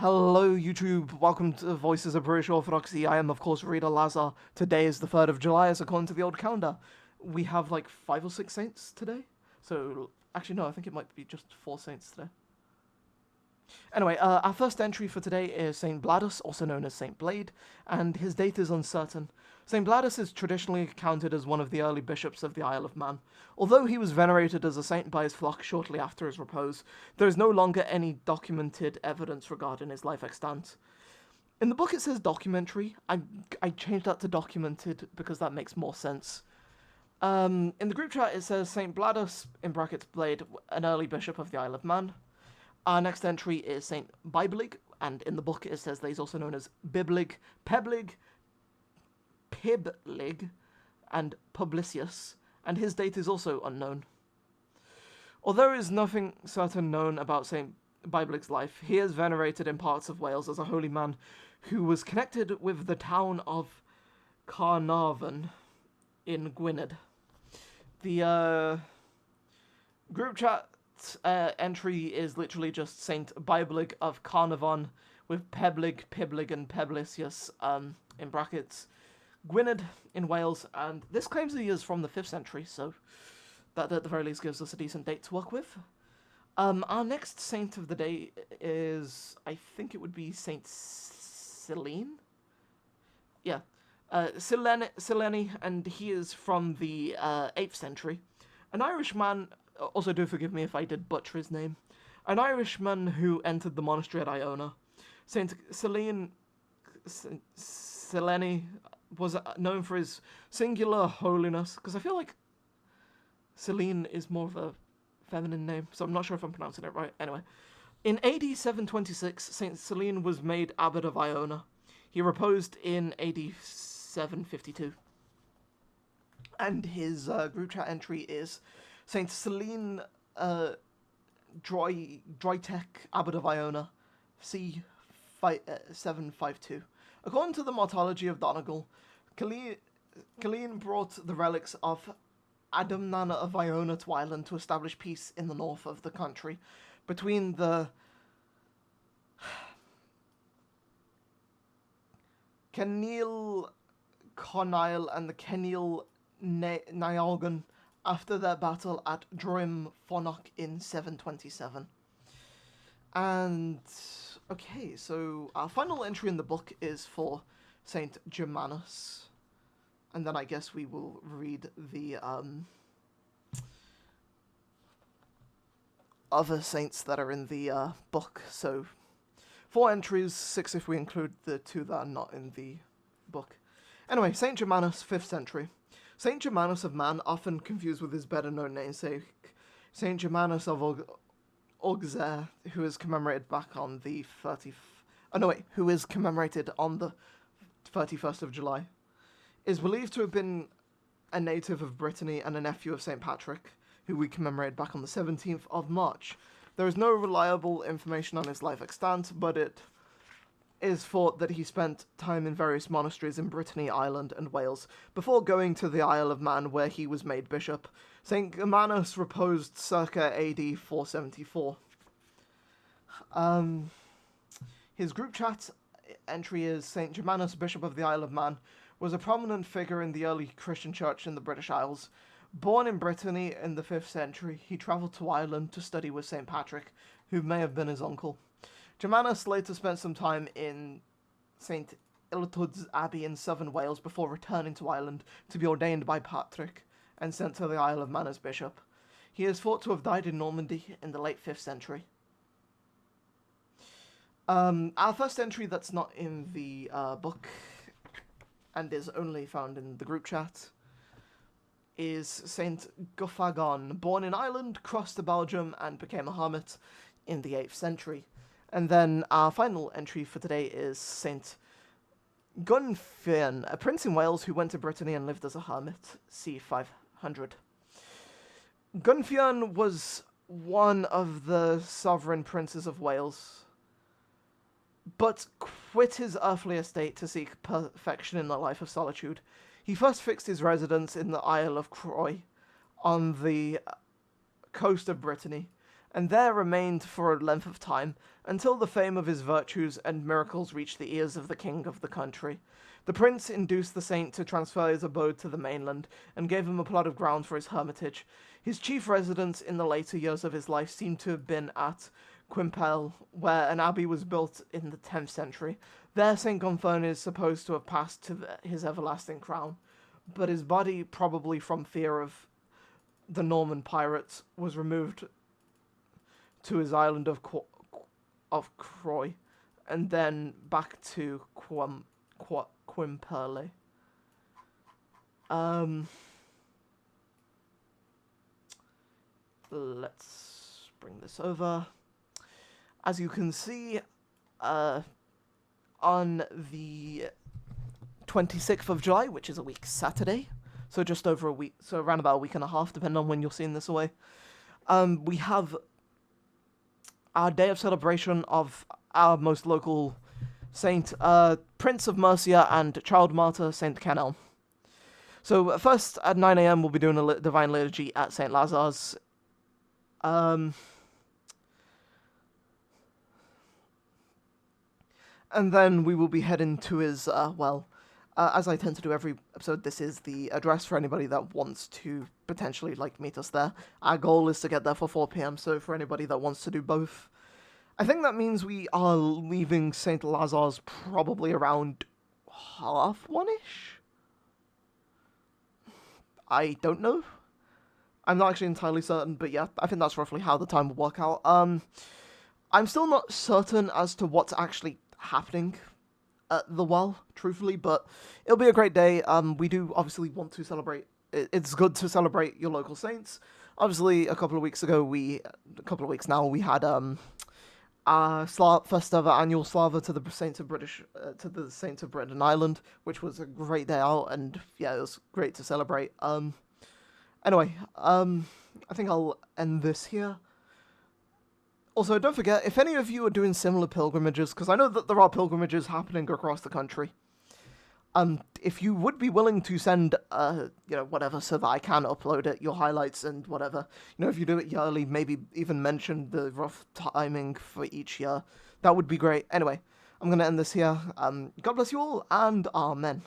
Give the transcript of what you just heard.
Hello YouTube, welcome to Voices of British Orthodoxy. I am of course Reader Lazar. Today is the 3rd of July as according to the old calendar. We have like 5 or 6 saints today. So, actually no, I think it might be just 4 saints today. Anyway, our first entry for today is Saint Bladus, also known as Saint Blade, and his date is uncertain. Saint Bladus is traditionally counted as one of the early bishops of the Isle of Man. Although he was venerated as a saint by his flock shortly after his repose, there is no longer any documented evidence regarding his life extant. In the book it says documentary. I changed that to documented because that makes more sense. In the group chat it says Saint Bladus, in brackets Blade, an early bishop of the Isle of Man. Our next entry is Saint Biblig, and in the book it says that he's also known as Biblig, Peblig, Piblig, and Publicius, and his date is also unknown. Although there is nothing certain known about Saint Biblig's life, he is venerated in parts of Wales as a holy man who was connected with the town of Carnarvon in Gwynedd. The group chat entry is literally just Saint Biblig of Carnarvon with Peblig, Piblig, and Publicius in brackets Gwynedd in Wales, and this claims that he is from the 5th century, so that at the very least gives us a decent date to work with. Our next saint of the day is, I think it would be Saint Silene? Yeah, Silene, and he is from the 8th century. An Irishman, also do forgive me if I did butcher his name, an Irishman who entered the monastery at Iona. Saint Silene was known for his singular holiness, because I feel like Celine is more of a feminine name, so I'm not sure if I'm pronouncing it right. Anyway, in AD 726, Saint Celine was made abbot of Iona. He reposed in AD 752. And his group chat entry is Saint Celine Drytek, abbot of Iona, c. 752. According to the Martyrology of Donegal, Cillian brought the relics of Adamnan of Iona to Ireland to establish peace in the north of the country between the Kenil Conile and the Kenil Nialgan after their battle at Drim Fonach in 727. And okay, so our final entry in the book is for Saint Germanus, and then I guess we will read the other saints that are in the book. So 4 entries, 6 if we include the 2 that are not in the book. Anyway, Saint Germanus, 5th century. Saint Germanus of Man, often confused with his better known namesake, Saint Germanus of Auxerre, who is commemorated back on the 31st of July, is believed to have been a native of Brittany and a nephew of St. Patrick, who we commemorate back on the 17th of March. There is no reliable information on his life extant, but it is thought that he spent time in various monasteries in Brittany, Ireland, and Wales, before going to the Isle of Man, where he was made bishop. St. Germanus reposed circa AD 474. His group chat entry is St. Germanus, Bishop of the Isle of Man, was a prominent figure in the early Christian church in the British Isles. Born in Brittany in the 5th century, he travelled to Ireland to study with St. Patrick, who may have been his uncle. Germanus later spent some time in St. Illtud's Abbey in southern Wales before returning to Ireland to be ordained by Patrick and sent to the Isle of Man as bishop. He is thought to have died in Normandy in the late 5th century. Our first entry that's not in the book and is only found in the group chat is Saint Guffagon, born in Ireland, crossed to Belgium, and became a hermit in the 8th century. And then our final entry for today is Saint Gunfian, a prince in Wales who went to Brittany and lived as a hermit, c. 500. Gunfian was one of the sovereign princes of Wales, but quit his earthly estate to seek perfection in a life of solitude. He first fixed his residence in the Isle of Croy, on the coast of Brittany, and there remained for a length of time, until the fame of his virtues and miracles reached the ears of the king of the country. The prince induced the saint to transfer his abode to the mainland, and gave him a plot of ground for his hermitage. His chief residence in the later years of his life seemed to have been at Quimpel, where an abbey was built in the 10th century. There St. Gonfern is supposed to have passed to his everlasting crown, but his body, probably from fear of the Norman pirates, was removed to his island of Croy, and then back to Quimperle. Let's bring this over. As you can see, on the 26th of July, which is a week Saturday, so just over a week, so around about a week and a half, depending on when you're seeing this away, we have our day of celebration of our most local saint, Prince of Mercia and Child Martyr, Saint Canel. So first at 9 a.m. we'll be doing a divine liturgy at Saint Lazar's. And then we will be heading to his, as I tend to do every episode, this is the address for anybody that wants to potentially, meet us there. Our goal is to get there for 4 p.m, so for anybody that wants to do both. I think that means we are leaving St. Lazar's probably around 1:30-ish? I don't know. I'm not actually entirely certain, but yeah, I think that's roughly how the time will work out. I'm still not certain as to what's actually happening at the well, truthfully, but it'll be a great day. We do obviously want to celebrate. It's good to celebrate your local saints. Obviously, a couple of weeks now, we had our first ever annual Slava to the Saints of Britain and Ireland, which was a great day out, and yeah, it was great to celebrate. Anyway, I think I'll end this here. Also, don't forget, if any of you are doing similar pilgrimages, because I know that there are pilgrimages happening across the country, if you would be willing to send, whatever, so that I can upload it, your highlights and whatever, if you do it yearly, maybe even mention the rough timing for each year, that would be great. Anyway, I'm going to end this here. God bless you all, and amen.